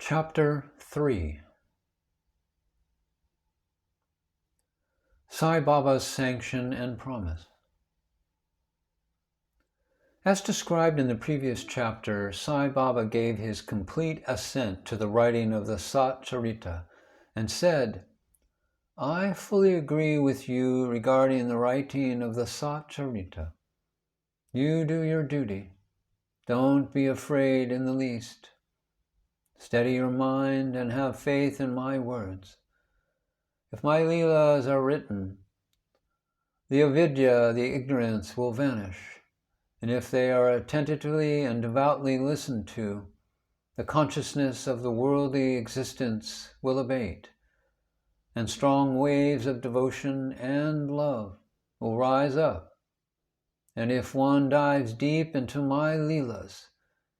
Chapter-3. Sai Baba's Sanction and Promise. As described in the previous chapter, Sai Baba gave his complete assent to the writing of the Satchiritra and said, "I fully agree with you regarding the writing of the Satchiritra. You do your duty. Don't be afraid in the least. Steady your mind and have faith in my words. If my leelas are written, the avidya, the ignorance, will vanish, and if they are attentively and devoutly listened to, the consciousness of the worldly existence will abate, and strong waves of devotion and love will rise up. And if one dives deep into my leelas,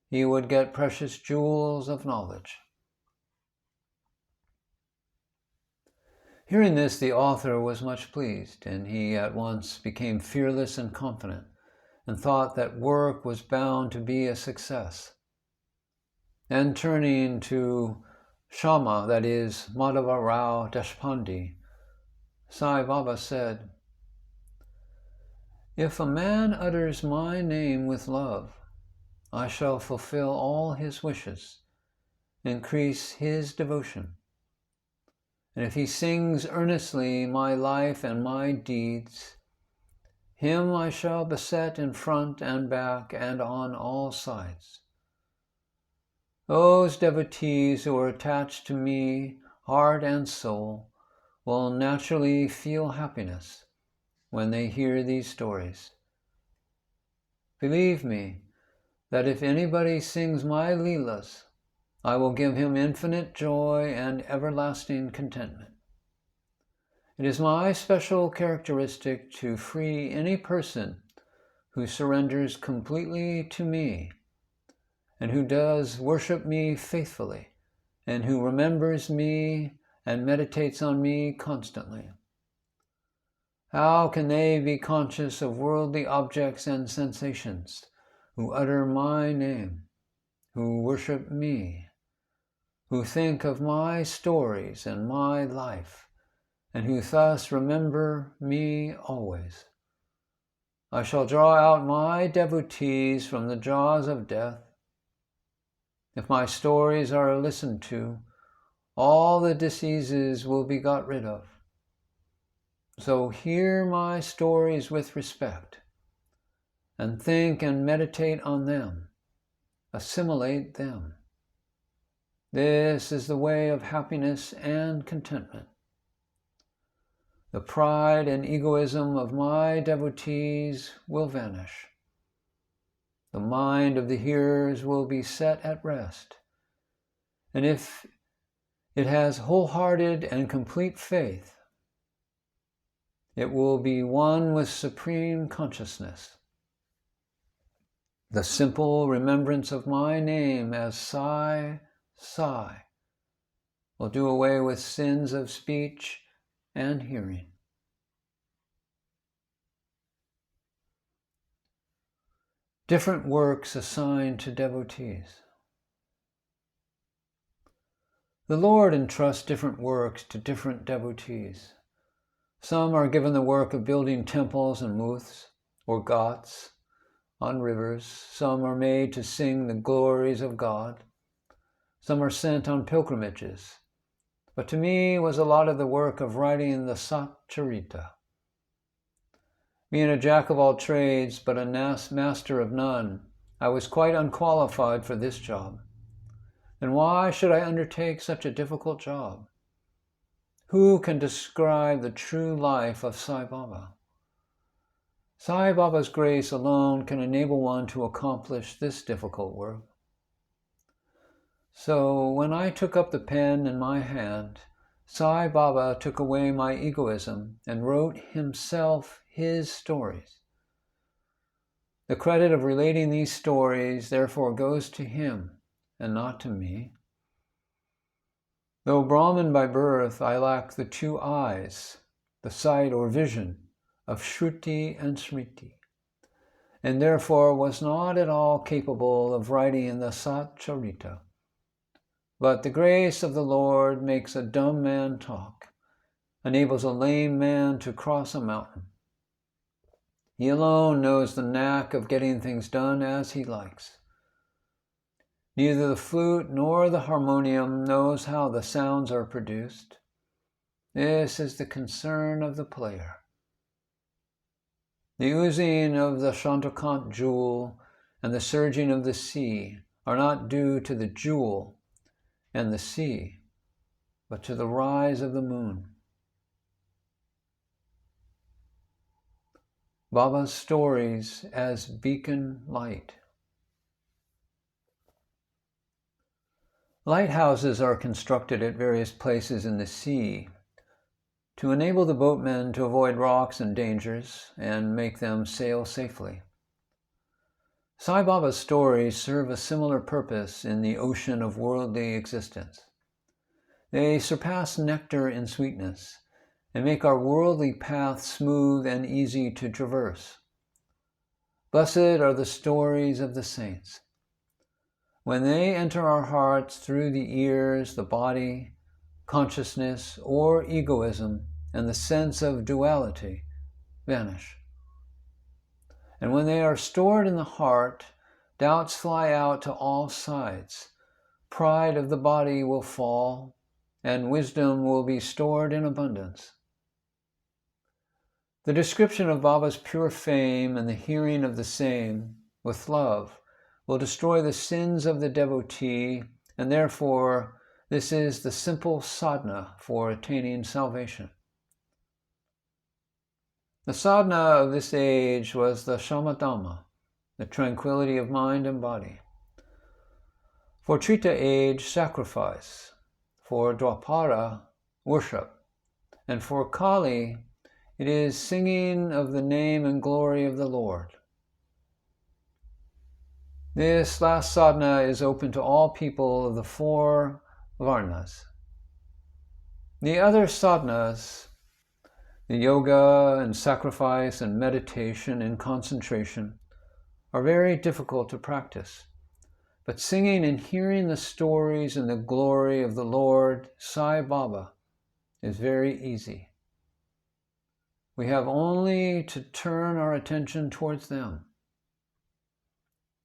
he would get precious jewels of knowledge." Hearing this, the author was much pleased, and he at once became fearless and confident, and thought that work was bound to be a success. And turning to Shama, that is, Madhava Rao Deshpande, Sai Baba said, "If a man utters my name with love, I shall fulfill all his wishes, increase his devotion. And if he sings earnestly my life and my deeds, him I shall beset in front and back and on all sides. Those devotees who are attached to me, heart and soul, will naturally feel happiness when they hear these stories. Believe me, that if anybody sings my leelas, I will give him infinite joy and everlasting contentment. It is my special characteristic to free any person who surrenders completely to me, and who does worship me faithfully, and who remembers me and meditates on me constantly. How can they be conscious of worldly objects and sensations who utter my name, who worship me, who think of my stories and my life, and who thus remember me always? I shall draw out my devotees from the jaws of death. If my stories are listened to, all the diseases will be got rid of. So hear my stories with respect, and think and meditate on them, assimilate them. This is the way of happiness and contentment. The pride and egoism of my devotees will vanish. The mind of the hearers will be set at rest, and if it has wholehearted and complete faith, it will be one with supreme consciousness. The simple remembrance of my name as Sai, Sai will do away with sins of speech and hearing." Different works assigned to devotees. The Lord entrusts different works to different devotees. Some are given the work of building temples and muths, or ghats, on rivers. Some are made to sing the glories of God. Some are sent on pilgrimages. But to me was allotted the work of writing the Satchiritra. Being a jack of all trades, but a master of none, I was quite unqualified for this job. Then why should I undertake such a difficult job? Who can describe the true life of Sai Baba? Sai Baba's grace alone can enable one to accomplish this difficult work. So when I took up the pen in my hand, Sai Baba took away my egoism and wrote himself his stories. The credit of relating these stories therefore goes to him and not to me. Though Brahmin by birth, I lack the two eyes, the sight or vision of Shruti and Smriti, and therefore was not at all capable of writing the Satchiritra. But the grace of the Lord makes a dumb man talk, enables a lame man to cross a mountain. He alone knows the knack of getting things done as he likes. Neither the flute nor the harmonium knows how the sounds are produced. This is the concern of the player. The oozing of the Chandrakant jewel and the surging of the sea are not due to the jewel and the sea, but to the rise of the moon. Baba's stories as beacon light. Lighthouses are constructed at various places in the sea to enable the boatmen to avoid rocks and dangers and make them sail safely. Sai Baba's stories serve a similar purpose in the ocean of worldly existence. They surpass nectar in sweetness and make our worldly path smooth and easy to traverse. Blessed are the stories of the saints. When they enter our hearts through the ears, the body, consciousness, or egoism, and the sense of duality vanish. And when they are stored in the heart, doubts fly out to all sides. Pride of the body will fall, and wisdom will be stored in abundance. The description of Baba's pure fame and the hearing of the same with love will destroy the sins of the devotee, and therefore this is the simple sadhana for attaining salvation. The sadhana of this age was the shamadhamma, the tranquility of mind and body. For Treta age, sacrifice. For Dwapara, worship. And for Kali, it is singing of the name and glory of the Lord. This last sadhana is open to all people of the 4 varnas. The other sadhanas, the yoga and sacrifice and meditation and concentration, are very difficult to practice. But singing and hearing the stories and the glory of the Lord Sai Baba is very easy. We have only to turn our attention towards them.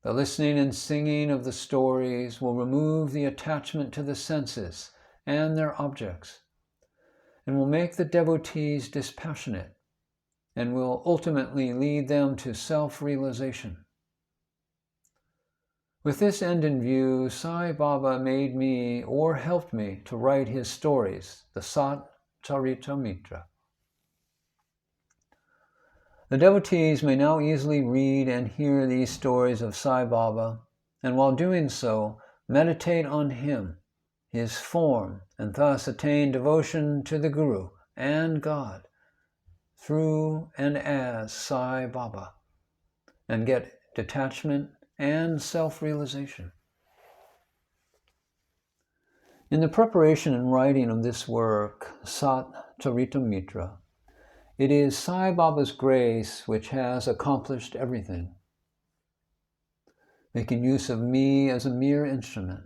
The listening and singing of the stories will remove the attachment to the senses and their objects, and will make the devotees dispassionate, and will ultimately lead them to self-realization. With this end in view, Sai Baba made me or helped me to write his stories, the Satcharitamitra. The devotees may now easily read and hear these stories of Sai Baba, and while doing so, meditate on him, his form, and thus attain devotion to the Guru and God through and as Sai Baba, and get detachment and self-realization. In the preparation and writing of this work, Satcharitamitra, it is Sai Baba's grace which has accomplished everything, making use of me as a mere instrument.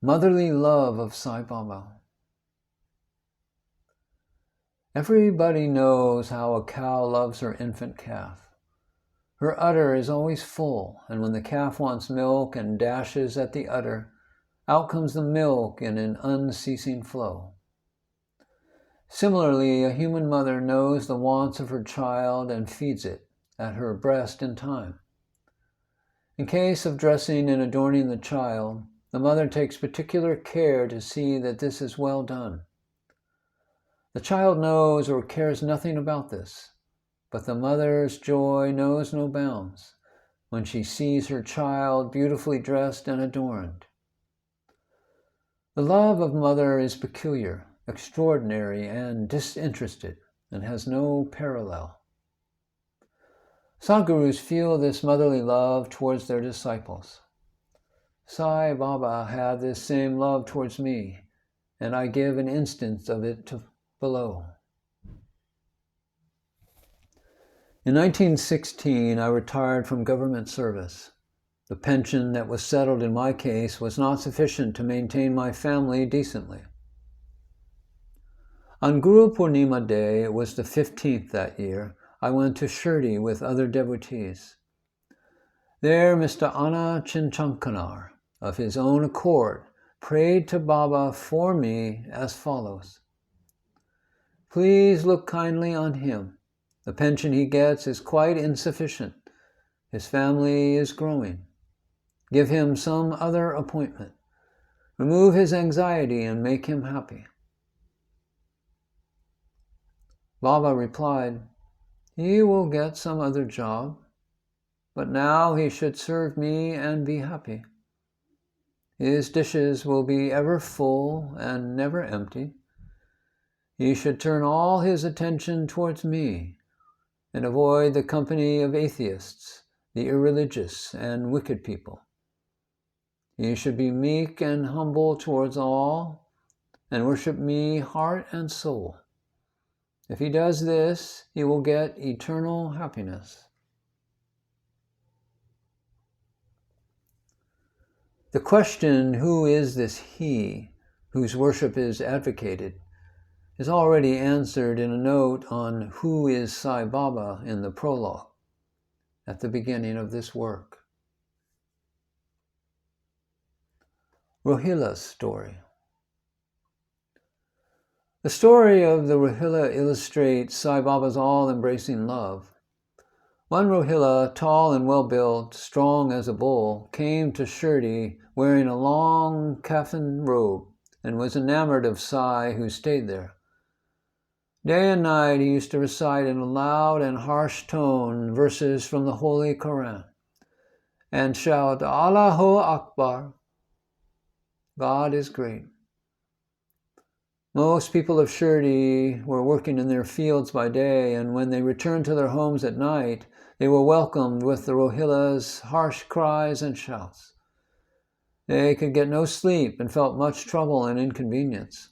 Motherly love of Sai Baba. Everybody knows how a cow loves her infant calf. Her udder is always full, and when the calf wants milk and dashes at the udder, out comes the milk in an unceasing flow. Similarly, a human mother knows the wants of her child and feeds it at her breast in time. In case of dressing and adorning the child, the mother takes particular care to see that this is well done. The child knows or cares nothing about this, but the mother's joy knows no bounds when she sees her child beautifully dressed and adorned. The love of mother is peculiar, extraordinary, and disinterested, and has no parallel. Sadgurus feel this motherly love towards their disciples. Sai Baba had this same love towards me, and I give an instance of it below. In 1916, I retired from government service. The pension that was settled in my case was not sufficient to maintain my family decently. On Guru Purnima Day, it was the 15th that year, I went to Shirdi with other devotees. There, Mr. Anna Chinchankanar, of his own accord, prayed to Baba for me as follows. Please look kindly on him. The pension he gets is quite insufficient. His family is growing. Give him some other appointment. Remove his anxiety and make him happy. Baba replied, he will get some other job, but now he should serve me and be happy. His dishes will be ever full and never empty. He should turn all his attention towards me and avoid the company of atheists, the irreligious and wicked people. He should be meek and humble towards all and worship me heart and soul. If he does this, he will get eternal happiness. The question, who is this he whose worship is advocated, is already answered in a note on Who is Sai Baba in the prologue at the beginning of this work. Rohilla's story. The story of the Rohilla illustrates Sai Baba's all-embracing love. One Rohilla, tall and well-built, strong as a bull, came to Shirdi wearing a long kafan robe and was enamored of Sai, who stayed there. Day and night he used to recite in a loud and harsh tone verses from the Holy Quran and shout, Allahu Akbar, God is great. Most people of Shirdi were working in their fields by day, and when they returned to their homes at night, they were welcomed with the Rohilla's harsh cries and shouts. They could get no sleep and felt much trouble and inconvenience.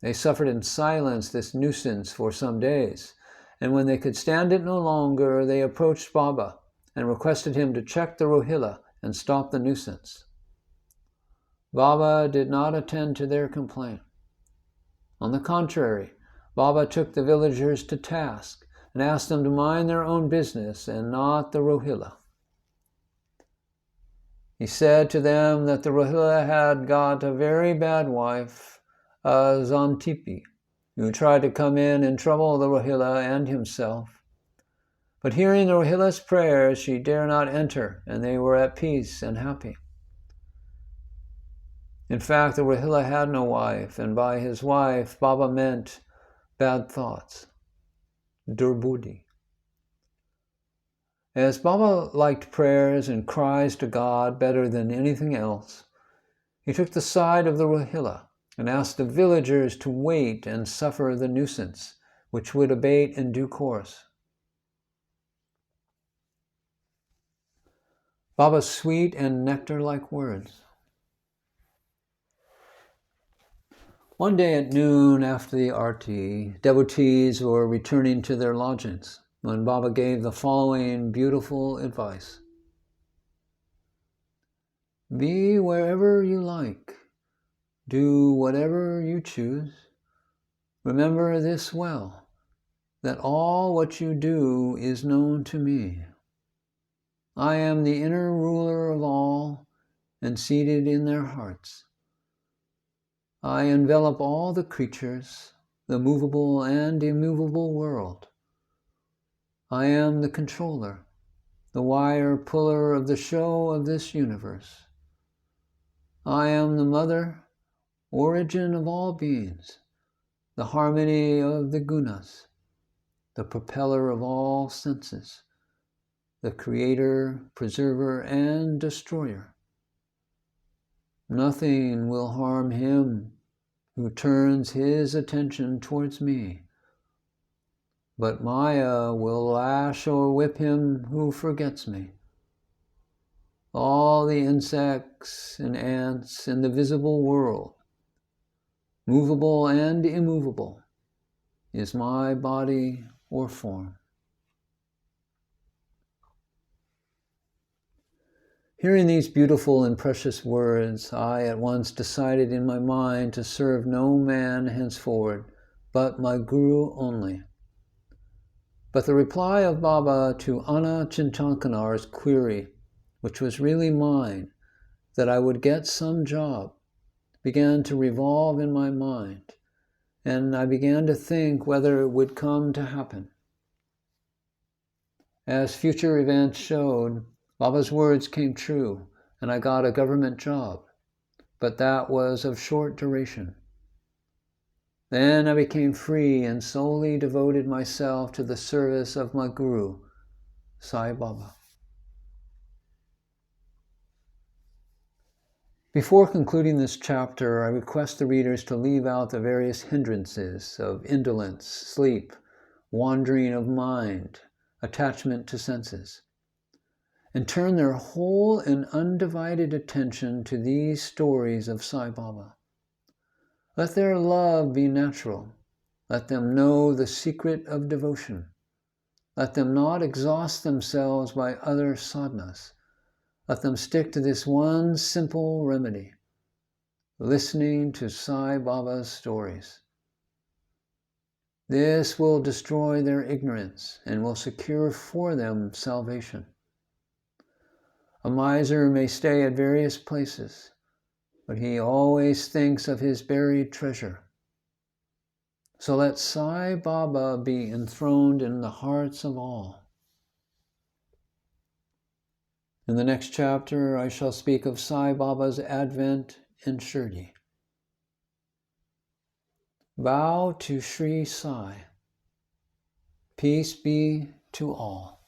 They suffered in silence this nuisance for some days, and when they could stand it no longer, they approached Baba and requested him to check the Rohilla and stop the nuisance. Baba did not attend to their complaint. On the contrary, Baba took the villagers to task and asked them to mind their own business and not the Rohilla. He said to them that the Rohilla had got a very bad wife, a Zantipi, who tried to come in and trouble the Rohilla and himself. But hearing the Rohilla's prayers, she dare not enter, and they were at peace and happy. In fact, the Rohilla had no wife, and by his wife, Baba meant bad thoughts, durbudi. As Baba liked prayers and cries to God better than anything else, he took the side of the Rohilla and asked the villagers to wait and suffer the nuisance, which would abate in due course. Baba's sweet and nectar-like words. One day at noon after the arti, devotees were returning to their lodgings when Baba gave the following beautiful advice. Be wherever you like. Do whatever you choose. Remember this well, that all what you do is known to me. I am the inner ruler of all and seated in their hearts. I envelop all the creatures, the movable and immovable world. I am the controller, the wire puller of the show of this universe. I am the mother, origin of all beings, the harmony of the gunas, the propeller of all senses, the creator, preserver, and destroyer. Nothing will harm him who turns his attention towards me, but Maya will lash or whip him who forgets me. All the insects and ants in the visible world, movable and immovable, is my body or form. Hearing these beautiful and precious words, I at once decided in my mind to serve no man henceforward, but my Guru only. But the reply of Baba to Anna Chintankanar's query, which was really mine, that I would get some job, began to revolve in my mind, and I began to think whether it would come to happen. As future events showed, Baba's words came true, and I got a government job, but that was of short duration. Then I became free and solely devoted myself to the service of my Guru, Sai Baba. Before concluding this chapter, I request the readers to leave out the various hindrances of indolence, sleep, wandering of mind, attachment to senses, and turn their whole and undivided attention to these stories of Sai Baba. Let their love be natural. Let them know the secret of devotion. Let them not exhaust themselves by other sadhanas. Let them stick to this one simple remedy, listening to Sai Baba's stories. This will destroy their ignorance and will secure for them salvation. A miser may stay at various places, but he always thinks of his buried treasure. So let Sai Baba be enthroned in the hearts of all. In the next chapter, I shall speak of Sai Baba's advent in Shirdi. Bow to Sri Sai. Peace be to all.